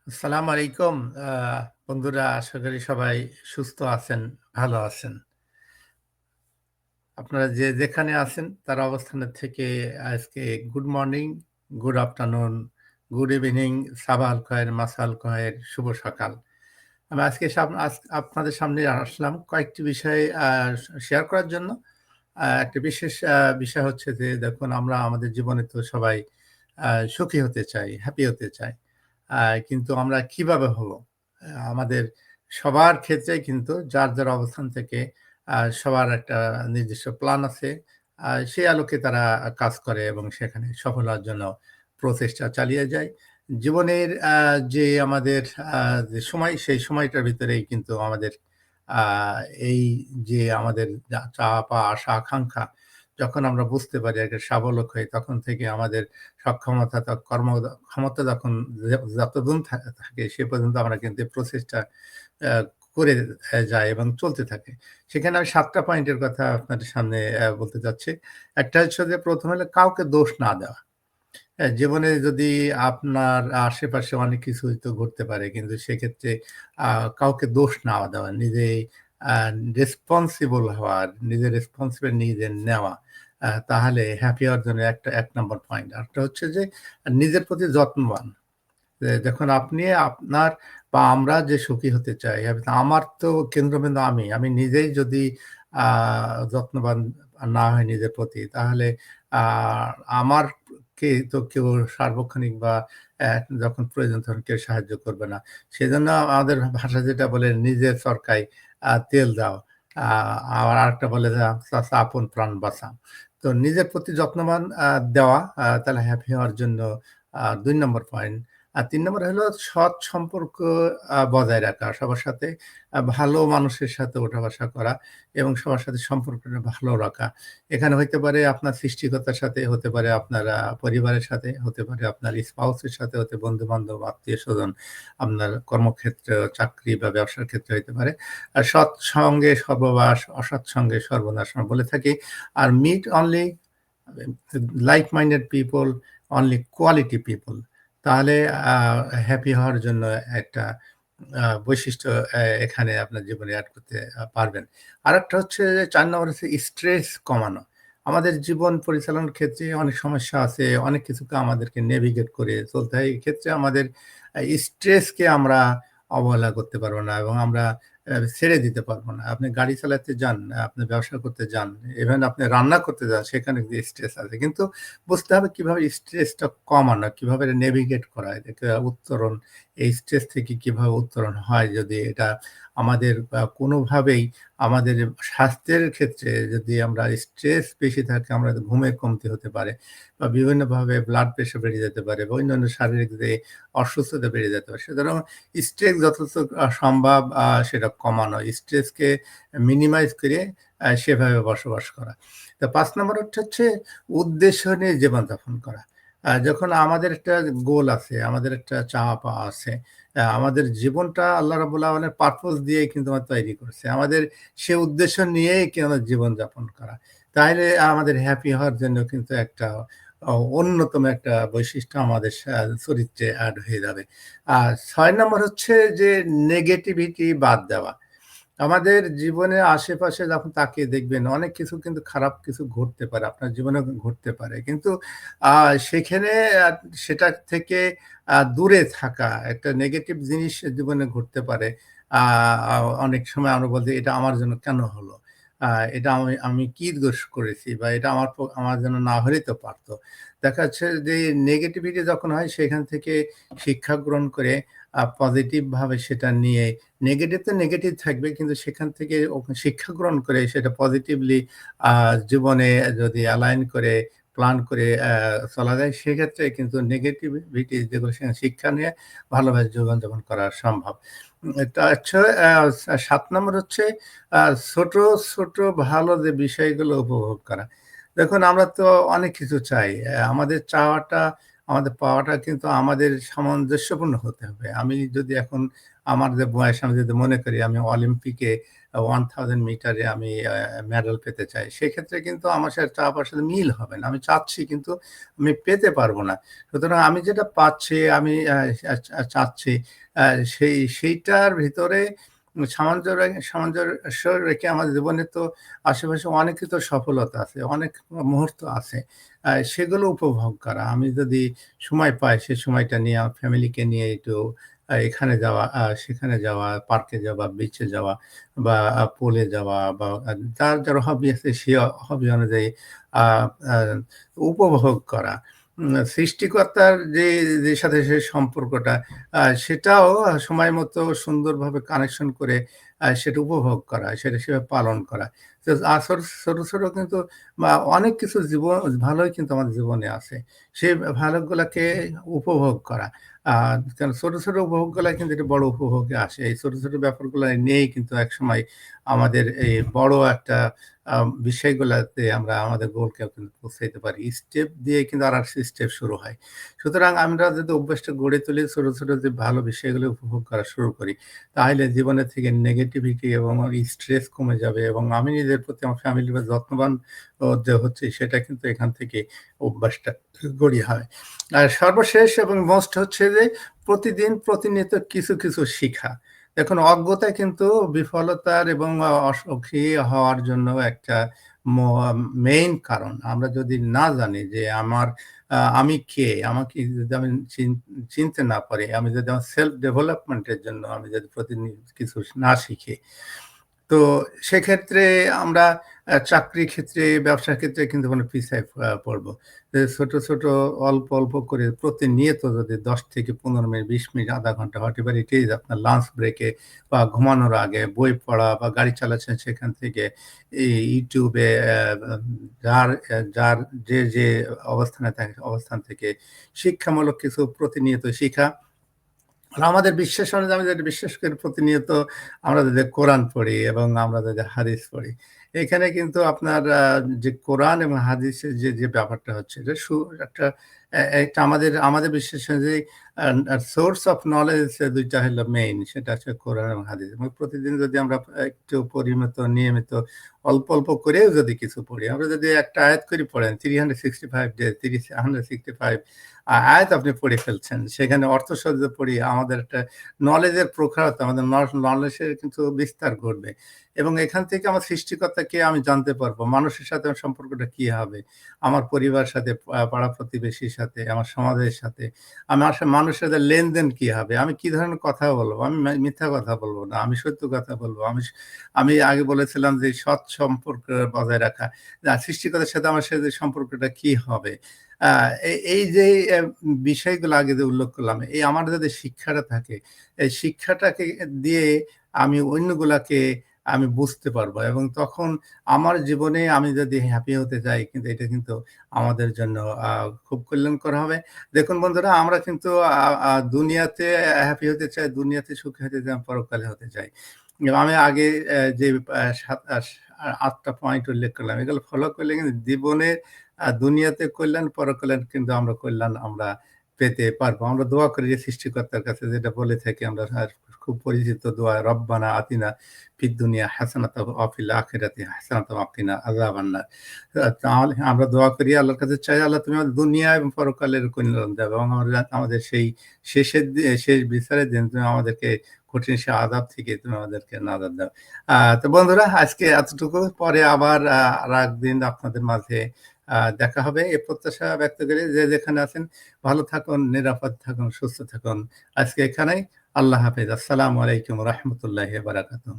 আসসালামু আলাইকুম। আ বন্ধুরা আশা করি সবাই সুস্থ আছেন, ভালো আছেন। আপনারা যে যেখানে আছেন তার অবস্থানের থেকে আজকে good morning, good afternoon, good evening, সাবাহ আল খায়ের, মাসা আল খায়ের, শুভ সকাল। আমি আজকে আপনাদের সামনে আসলাম কয়েকটি বিষয় শেয়ার করার জন্য। একটা বিশেষ বিষয় হচ্ছে যে দেখুন আমরা আমাদের জীবনে তো সবাই সুখী হতে চাই, হ্যাপি হতে চাই। আ কিন্তু আমরা কিভাবে হবো? আমাদের সবার ক্ষেত্রেই কিন্তু যার অবস্থান থেকে সবার একটা নির্দিষ্ট প্ল্যান আছে। সেই আলোকে তারা কাজ করে এবং সেখানে সফল হওয়ার জন্য প্রচেষ্টা চালিয়ে যায়। জীবনের যে আমাদের আ যে সময়, সেই সময়টার ভিতরেই কিন্তু আমাদের আ এই যে আমাদের চাওয়া পাওয়া, আশা আকাঙ্খা যখন আমরা বুঝতে পারি একটা সাবলক হই, তখন থেকে আমাদের সক্ষমতা ক্ষমতা যখন যতদিন থাকে সে পর্যন্ত আমরা কিন্তু প্রচেষ্টা আ করে যাই এবং চলতে থাকে। সেখানে আমি ৭ টা পয়েন্টের কথা আপনাদের সামনে বলতে চাচ্ছি। একটা হচ্ছে যে ১ম হলো কাউকে দোষ না দেওয়া। হ্যাঁ, জীবনে যদি আপনার আশেপাশে অনেক কিছু হয়তো ঘটতে পারে। কিন্তু সেক্ষেত্রে আ কাউকে দোষ না দেওয়া। নিজেই আ রেসপনসিবল হওয়ার, নিজের রেসপন্সিবল নিজে নেওয়া। তাহলে হ্যাপি হওয়ার জন্য একটা ১ নাম্বার পয়েন্ট। আরেকটা হচ্ছে যে নিজের প্রতি যত্নবান। দেখুন আপনি আপনার বা আমরা যে সুখী হতে চাই, আমার তো কেন্দ্রবিন্দু আমি। আমি নিজেই যদি আ যত্নবান না হই নিজের প্রতি, তাহলে আ আমারকে তো কেউ সার্বক্ষণিক বা যখন প্রয়োজন তখন কেউ সাহায্য করবে না। সেজন্য আমাদের ভাষায় যেটা বলে, "নিজের চরকায় তেল দাও।" আ আবার আরেকটা বলে যে, "চাচা আপন প্রাণ বাঁচাও।" তো নিজের প্রতি যত্নবান দেওয়া তাহলে হ্যাপি হওয়ার জন্য ২ নম্বর পয়েন্ট। আর ৩ নম্বর হলো সৎ সম্পর্ক বজায় রাখা। সবার সাথে ভালো মানুষের সাথে ওঠা-বসা করা এবং সবার সাথে সম্পর্কটা ভালো রাখা। এখানে হইতে পারে আপনার সৃষ্টিকর্তার সাথে, হতে পারে আপনার পরিবারের সাথে, হতে পারে আপনার স্পাউসের সাথে, বন্ধু-বান্ধব, আত্মীয়স্বজন, আপনার কর্মক্ষেত্র, চাকরি বা ব্যবসার ক্ষেত্রে হইতে পারে। আর সৎ সঙ্গে সর্ববাস, অসৎ সঙ্গে সর্বনাশ আমরা বলে থাকি। আর meet only like minded people, only quality people. তাহলে আ হ্যাপি হওয়ার জন্য একটা বৈশিষ্ট্য এখানে আপনার জীবনে এড করতে পারবেন। আরেকটা হচ্ছে যে ৪ নম্বর হচ্ছে স্ট্রেস কমানো। আমাদের জীবন পরিচালনার ক্ষেত্রে অনেক সমস্যা আছে। অনেক কিছুকে আমাদেরকে নেভিগেট করে চলতে হয়। এক্ষেত্রে আমাদের স্ট্রেসকে আমরা অবহেলা করতে পারব না এবং আমরা ছেড়ে দিতে পারব না। আপনি গাড়ি চালাতে যান, আপনি ব্যবসা করতে যান, ইভেন আপনি রান্না করতে যান, সেখানে কিন্তু স্ট্রেস আছে। কিন্তু বুঝতে হবে কিভাবে স্ট্রেসটা কমানো, কিভাবে নেভিগেট করা, এটাকে উত্তরণ, এই স্ট্রেস থেকে কিভাবে উত্তরণ হয় যদি এটা আমাদের কোনোভাবেই আমাদের স্বাস্থ্যের ক্ষেত্রে যদি আমরা স্ট্রেস বেশি থাকে, আমরা ঘুমের কমতি হতে পারে বা বিভিন্নভাবে ব্লাড প্রেশার বেড়ে যেতে পারে বা অন্যান্য শারীরিক যে অসুস্থতা বেড়ে যেতে পারে। সুতরাং স্ট্রেস যতটুক সম্ভব সেটা কমানো। স্ট্রেসকে মিনিমাইজ করে সেভাবে বসবাস করা। তো ৫ নম্বর হচ্ছে উদ্দেশ্য নিয়ে জীবনযাপন করা। যখন আমাদের একটা গোল আছে, আমাদের একটা চাওয়া পাওয়া আছে। আমাদের জীবনটা আল্লাহ রাব্বুল আলামিনের পারপাস দিয়েই কিন্তু তৈরি করছে। আমাদের সে উদ্দেশ্য নিয়েই কিন্তু জীবনযাপন করা। তাইলে আমাদের হ্যাপি হওয়ার জন্য কিন্তু একটা অন্যতম একটা বৈশিষ্ট্য আমাদের চরিত্রে এড হয়ে যাবে। আর ৬ নম্বর হচ্ছে যে নেগেটিভিটি বাদ দেওয়া। আমাদের জীবনের আশেপাশে যখন তাকিয়ে দেখবেন অনেক কিছু কিন্তু খারাপ কিছু ঘটতে পারে। আপনার জীবনেও ঘটতে পারে। কিন্তু আ সেখানে আ সেটা থেকে দূরে থাকা একটা নেগেটিভ জিনিস জীবনে ঘটতে পারে। আ আ অনেক সময় আমরা বলতে এটা আমার জন্য কেন হলো? আ এটা আমি আমি কি দোষ করেছি? বা এটা আমার জন্য না হলেই তো পারত। দেখা যাচ্ছে যে নেগেটিভিটি যখন হয় সেখান থেকে শিক্ষা গ্রহণ করে পজিটিভ ভাবে সেটা নিয়ে নেগেটিভ তো নেগেটিভ থাকবে কিন্তু সেখান থেকে শিক্ষা গ্রহণ করে সেটা পজিটিভলি আ জীবনে যদি অ্যালাইন করে প্ল্যান করে চলা যায় সেক্ষেত্রে কিন্তু নেগেটিভিটি যেগুলো সেখানে শিক্ষা নিয়ে ভালোভাবে জীবনযাপন করা সম্ভব। এটা হচ্ছে ৭ নম্বর হচ্ছে আ ছোট, ছোট ভালো যে বিষয়গুলো উপভোগ করা। দেখুন আমরা তো অনেক কিছু চাই। আমাদের চাওয়াটা আমাদের পাওয়াটা কিন্তু আমাদের সামঞ্জস্যপূর্ণ হতে হবে। আমি যদি এখন আমার যে বয়স আমি যদি মনে করি আমি অলিম্পিকে 1000 মিটারে আমি মেডেল পেতে চাই। সেক্ষেত্রে কিন্তু আমার সাথে চাওয়ার সাথে মিল হবে না। আমি চাচ্ছি কিন্তু আমি পেতে পারব না। সুতরাং আমি যেটা পাচ্ছি আমি চাচ্ছি আ সেইটার ভিতরে সামঞ্জস্য রেখে আমার জীবনে তো আশেপাশে অনেকই তো সফলতা আছে, অনেক মুহূর্ত আছে। সেগুলো উপভোগ করা। আমি যদি সময় পাই সে সময়টা নিয়ে আমার ফ্যামিলিকে নিয়ে একটু এখানে যাওয়া, সেখানে যাওয়া, পার্কে যাওয়া, বিচে যাওয়া বা পুলে যাওয়া বা যার হবি আছে সে হবি অনুযায়ী আ আ উপভোগ করা। সৃষ্টিকর্তার যে সাথে সে সম্পর্কটা সেটাও সময় মতো সুন্দরভাবে কানেকশন করে সেটা উপভোগ করা, সেটা সেভাবে পালন করা। তো ছোট কিন্তু অনেক কিছু ভালোই কিন্তু আমাদের জীবনে আছে। সেই ভালোগুলাকে উপভোগ করা। আ কারণ ছোট উপভোগগুলা কিন্তু একটা বড় উপভোগে আসে। এই ছোট ব্যাপারগুলা নিয়েই কিন্তু একসময় আমাদের এই বড় একটা আ বিষয়গুলাতে আমরা আমাদের গোলকেও কিন্তু পৌঁছাইতে পারি। স্টেপ দিয়ে কিন্তু আরেকটা স্টেপ শুরু হয়। সুতরাং আমরা যদি অভ্যাসটা গড়ে তুলি ছোট যে ভালো বিষয়গুলো উপভোগ করা শুরু করি, তাহলে জীবনের থেকে নেগেটিভিটি এবং স্ট্রেস কমে যাবে এবং আমি নিজের প্রতি আমার ফ্যামিলি বা যত্নবান যে হচ্ছি সেটা কিন্তু এখান থেকে অভ্যাসটা গড়ি হয়। আর সর্বশেষ এবং মোস্ট হচ্ছে যে প্রতিনিয়ত কিছু শিখা। দেখুন অজ্ঞতা কিন্তু বিফলতার এবং অসুখী হওয়ার জন্য একটা ম মেইন কারণ। আমরা যদি না জানি যে আমি কে? আমাকে যদি আমি চিনতে না পারি, আমি যদি আমার সেলফ ডেভেলপমেন্ট এর জন্য আমি যদি কিছু না শিখি তো সেক্ষেত্রে আমরা চাকরির ক্ষেত্রে, ব্যবসার ক্ষেত্রে কিন্তু মানে পিছায় পড়ব। ছোট অল্প করে প্রতিনিয়ত যদি ১০ থেকে ১৫ মিনিট, ২০ মিনিট, ০.৫ ঘন্টা হোয়াটএভার ইট ইস আপনার লাঞ্চ ব্রেকে বা ঘুমানোর আগে বই পড়া বা গাড়ি চালাচ্ছেন সেখান থেকে YouTube এ যার যে অবস্থানে থাকে অবস্থান থেকে শিক্ষামূলক কিছু প্রতিনিয়ত শিখা আর আমাদের বিশ্বাস অনুযায়ী আমি যেটা বিশ্বাস করি প্রতিনিয়ত আমরা যদি কোরআন পড়ি এবং আমরা যদি হাদিস পড়ি, এখানে কিন্তু আপনার যে কোরআন এবং হাদিসের যে ব্যাপারটা হচ্ছে এটা একটা একটা আমাদের বিশ্বাস অনুযায়ী সোর্স অফ নলেজ ২ টা হলো মেইন সেটা হচ্ছে কোরআন এবং হাদিস। এবং প্রতিদিন যদি আমরা একটু নিয়মিত অল্প করেও যদি কিছু পড়ি, আমরা যদি একটা আয়াত করে পড়েন 365 ডেজ 365 আয়াত আপনি পড়ে ফেলছেন। সেখানে অর্থসহ পড়ি আমাদের একটা নলেজের প্রখরতা, আমাদের নলেজের কিন্তু বিস্তার ঘটবে। এবং এখান থেকে আমার সৃষ্টিকর্তাকে আমি জানতে পারবো। মানুষের সাথে আমার সম্পর্কটা কি হবে? আমার পরিবারের সাথে, পাড়া-প্রতিবেশীর সাথে, আমার সমাজের সাথে, আমার মানুষের সাথে লেনদেন কি হবে? আমি কি ধরনের কথা বলবো? আমি মিথ্যা কথা বলব না। আমি সত্য কথা বলব। আমি আগে বলেছিলাম যে সৎ সম্পর্ক বজায় রাখা। সৃষ্টিকর্তার সাথে আমার সাথে সম্পর্কটা কি হবে? আ এই যে বিষয়গুলো আগে যে উল্লেখ করলাম, এই আমার যাতে শিক্ষাটা থাকে, এই শিক্ষাটাকে দিয়ে আমি অন্যগুলাকে আমি বুঝতে পারবো এবং তখন আমার জীবনে আমি যদি হ্যাপি হতে চাই কিন্তু এটা কিন্তু আমাদের জন্য আ খুব কল্যাণকর হবে। দেখুন বন্ধুরা আমরা কিন্তু আ আ দুনিয়াতে হ্যাপি হতে চাই, দুনিয়াতে সুখী হতে চাই, পরকালে হতে চাই। এবং আমি আগে যে ৭ ৮ টা পয়েন্ট উল্লেখ করলাম এগুলো ফলো করলে কিন্তু জীবনের দুনিয়াতে কল্যাণ, পরকল্যাণ কিন্তু আমরা কল্যাণ আমরা পেতে পারবো। আমরা দোয়া করি যে সৃষ্টিকর্তার কাছে যেটা বলে থাকি আমরা খুব পরিচিত দোয়া রব্বানা আতিনা ফিদ দুনিয়া হাসানাতাও ওয়া ফিল আখিরাতি হাসানাতাও ওয়া কিনা আযাবান্নার। তাহলে আমরা দোয়া করি আল্লাহর কাছে চাই আল্লাহ তুমি আমাদের দুনিয়া এবং পরকালের কল্যাণ দাও এবং আমাদের সেই শেষ বিচারের দিন তুমি আমাদেরকে কঠিন সে আযাব থেকে তুমি আমাদেরকে নাজাত দাও। তো বন্ধুরা আজকে এতটুকু। পরে আবার আরেকদিন আপনাদের মাঝে দেখা হবে এ প্রত্যাশা ব্যক্ত করে যে যেখানে আছেন ভালো থাকুন, নিরাপদ থাকুন, সুস্থ থাকুন। আজকে এখানেই আল্লাহ হাফেজ। আসসালামু আলাইকুম ওয়া রাহমাতুল্লাহি ওয়া বারাকাতুহু।